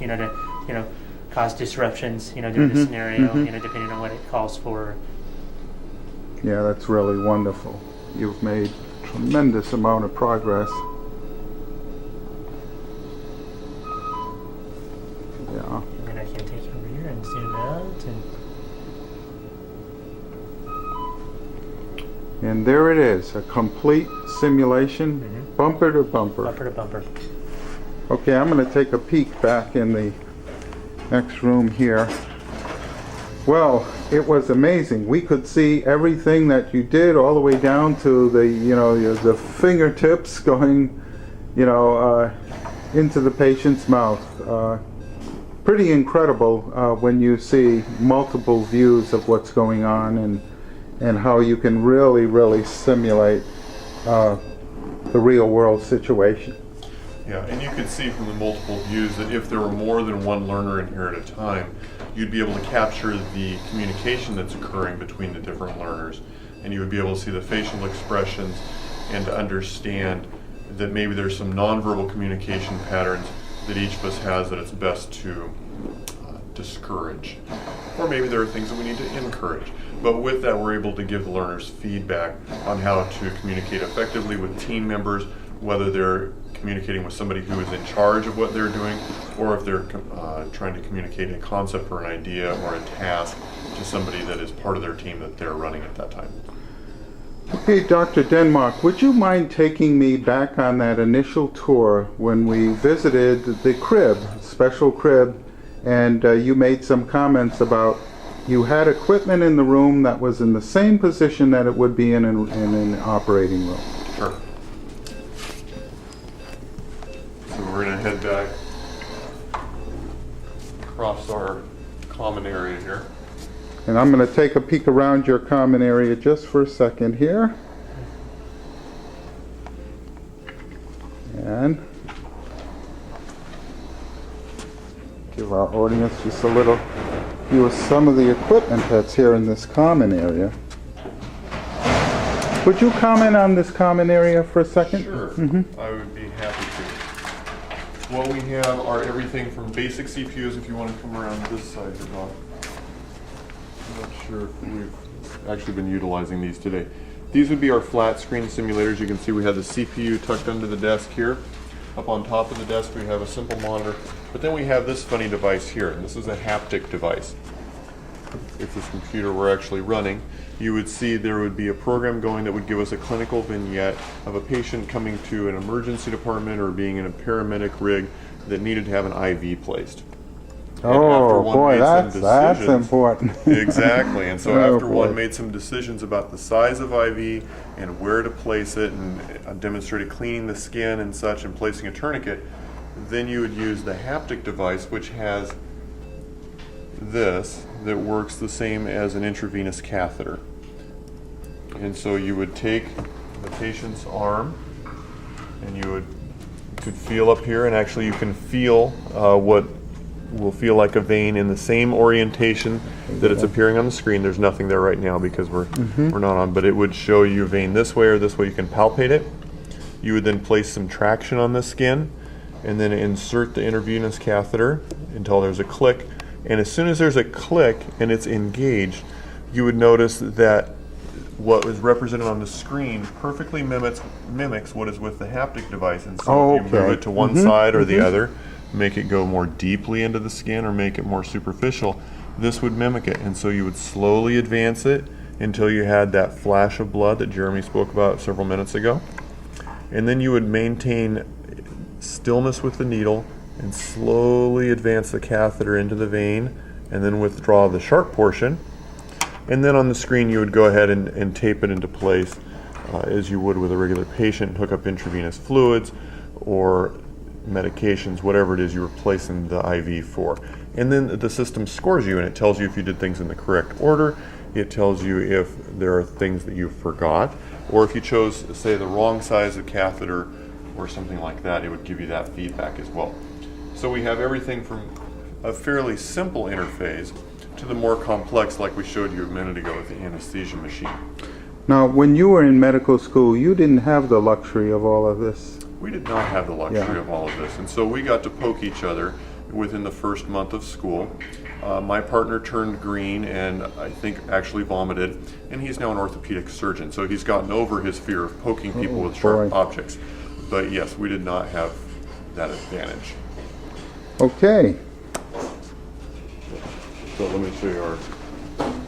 to cause disruptions, during the scenario, depending on what it calls for. Yeah, that's really wonderful. You've made a tremendous amount of progress. Yeah. And then I can take you over here and zoom out. And there it is, a complete simulation, bumper to bumper. Bumper to bumper. Okay, I'm going to take a peek back in the next room here. Well, it was amazing. We could see everything that you did all the way down to the fingertips going, into the patient's mouth. Pretty incredible when you see multiple views of what's going on and how you can really simulate the real world situation. Yeah, and you could see from the multiple views that if there were more than one learner in here at a time, you'd be able to capture the communication that's occurring between the different learners, and you would be able to see the facial expressions and to understand that maybe there's some nonverbal communication patterns that each of us has that it's best to discourage. Or maybe there are things that we need to encourage. But with that, we're able to give the learners feedback on how to communicate effectively with team members, whether they're communicating with somebody who is in charge of what they're doing, or if they're trying to communicate a concept or an idea or a task to somebody that is part of their team that they're running at that time. Okay, Dr. Denmark, would you mind taking me back on that initial tour when we visited the crib, special crib, and you made some comments about you had equipment in the room that was in the same position that it would be in an operating room. Sure. So we're going to head back across our common area here. And I'm going to take a peek around your common area just for a second here. And give our audience just a little view of some of the equipment that's here in this common area. Would you comment on this common area for a second? Sure, I would be happy to. What we have are everything from basic CPUs, if you want to come around this side, Bob. I'm not sure if we've actually been utilizing these today. These would be our flat screen simulators. You can see we have the CPU tucked under the desk here. Up on top of the desk we have a simple monitor, but then we have this funny device here, and this is a haptic device. If this computer were actually running, you would see there would be a program going that would give us a clinical vignette of a patient coming to an emergency department or being in a paramedic rig that needed to have an IV placed. Oh boy, that's important. Exactly, and so after one made some decisions about the size of IV and where to place it and demonstrated cleaning the skin and such and placing a tourniquet, then you would use the haptic device, which has this that works the same as an intravenous catheter. And so you would take the patient's arm and you could feel up here, and actually you can feel what will feel like a vein in the same orientation that it's appearing on the screen. There's nothing there right now because we're not on, but it would show you a vein this way or this way. You can palpate it. You would then place some traction on the skin and then insert the intravenous catheter until there's a click. And as soon as there's a click and it's engaged, you would notice that what is represented on the screen perfectly mimics what is with the haptic device. And so if you move it to one side or the other, make it go more deeply into the skin or make it more superficial, this would mimic it. And so you would slowly advance it until you had that flash of blood that Jeremy spoke about several minutes ago. And then you would maintain stillness with the needle and slowly advance the catheter into the vein and then withdraw the sharp portion. And then on the screen you would go ahead and tape it into place as you would with a regular patient, hook up intravenous fluids or medications, whatever it is you're replacing the IV for. And then the system scores you and it tells you if you did things in the correct order. It tells you if there are things that you forgot, or if you chose, say, the wrong size of catheter or something like that, it would give you that feedback as well. So we have everything from a fairly simple interface to the more complex, like we showed you a minute ago with the anesthesia machine. Now, when you were in medical school, you didn't have the luxury of all of this. We did not have the luxury of all of this, and so we got to poke each other within the first month of school. My partner turned green and I think actually vomited, and he's now an orthopedic surgeon, so he's gotten over his fear of poking people with sharp objects. But yes, we did not have that advantage. Okay. So let me show you our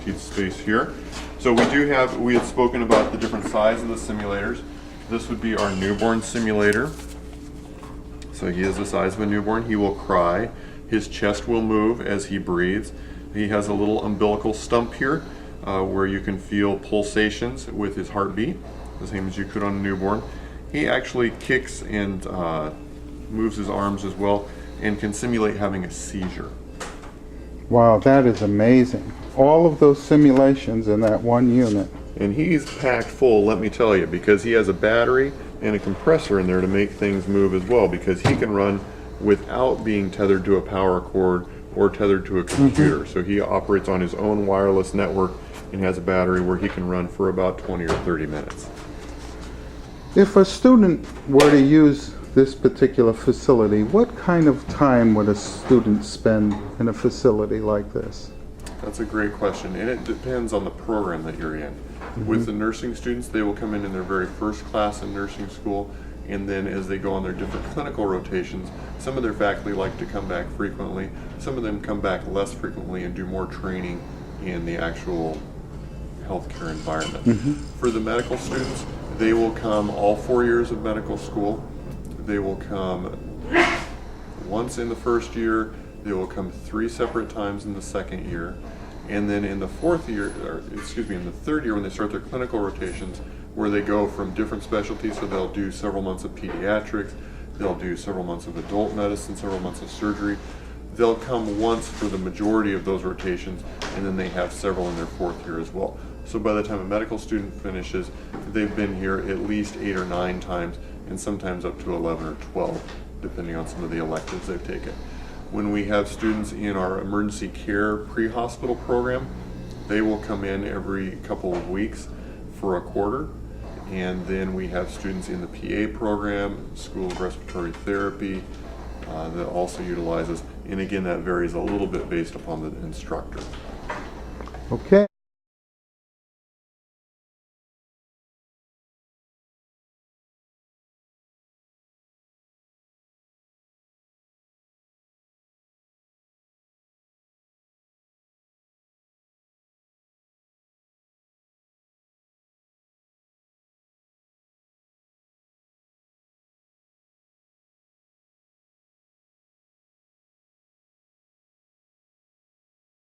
teeth space here. So we had spoken about the different size of the simulators. This would be our newborn simulator. So he is the size of a newborn. He will cry. His chest will move as he breathes. He has a little umbilical stump here where you can feel pulsations with his heartbeat, the same as you could on a newborn. He actually kicks and moves his arms as well and can simulate having a seizure. Wow, that is amazing. All of those simulations in that one unit. And he's packed full, let me tell you, because he has a battery and a compressor in there to make things move as well, because he can run without being tethered to a power cord or tethered to a computer. So he operates on his own wireless network and has a battery where he can run for about 20 or 30 minutes. If a student were to use this particular facility, what kind of time would a student spend in a facility like this? That's a great question, and it depends on the program that you're in. With the nursing students, they will come in their very first class in nursing school, and then as they go on their different clinical rotations, some of their faculty like to come back frequently, some of them come back less frequently and do more training in the actual healthcare environment. For the medical students, they will come all 4 years of medical school. They will come once in the first year, they will come 3 separate times in the second year, and then in the in the third year when they start their clinical rotations, where they go from different specialties, so they'll do several months of pediatrics, they'll do several months of adult medicine, several months of surgery. They'll come once for the majority of those rotations, and then they have several in their 4th year as well. So by the time a medical student finishes, they've been here at least 8 or 9 times, and sometimes up to 11 or 12, depending on some of the electives they've taken. When we have students in our emergency care pre-hospital program, they will come in every couple of weeks for a quarter. And then we have students in the PA program, School of Respiratory Therapy, that also utilizes. And again, that varies a little bit based upon the instructor. Okay.